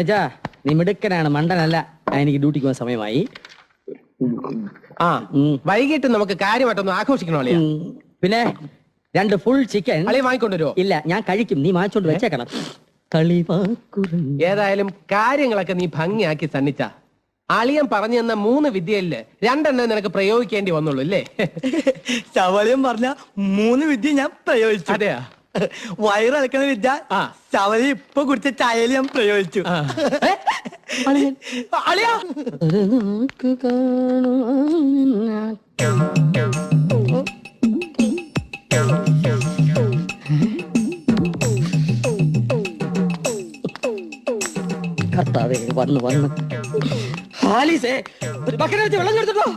നീ മിടുക്കനാണ്, മണ്ടനല്ല. എനിക്ക് ഡ്യൂട്ടിക്ക് പോകാൻ സമയമായി. വൈകിട്ട് നമുക്ക് കാര്യമായിട്ടൊന്ന് ആഘോഷിക്കണോ അളിയാ? പിന്നെ 2 ഫുൾ ചിക്കൻ അളിയ വാങ്ങിക്കൊണ്ടുവരുമോ? ഇല്ല, ഞാൻ കഴിക്കും. നീ വാങ്ങിച്ചോണ്ട് വെച്ചേക്കണം. ഏതായാലും കാര്യങ്ങളൊക്കെ നീ ഭംഗിയാക്കി സന്നിച്ച. അളിയൻ പറഞ്ഞു തന്ന 3 വിദ്യയില് 2 നിനക്ക് പ്രയോഗിക്കേണ്ടി വന്നുള്ളൂ അല്ലേ? ശവലയം പറഞ്ഞ 3 വിദ്യ ഞാൻ പ്രയോഗിച്ചു. അതെയാ? വയറിളക്കുന്ന വിദ്യ ശവലി ഇപ്പൊ കുടിച്ച ചായയിൽ ഞാൻ പ്രയോഗിച്ചു. അളിയാ കർത്താവേ, വന്ന് ഹാലിസേ, ഒരു ബക്കറ്റ് വെള്ളം കൊടുത്തിട്ടോ.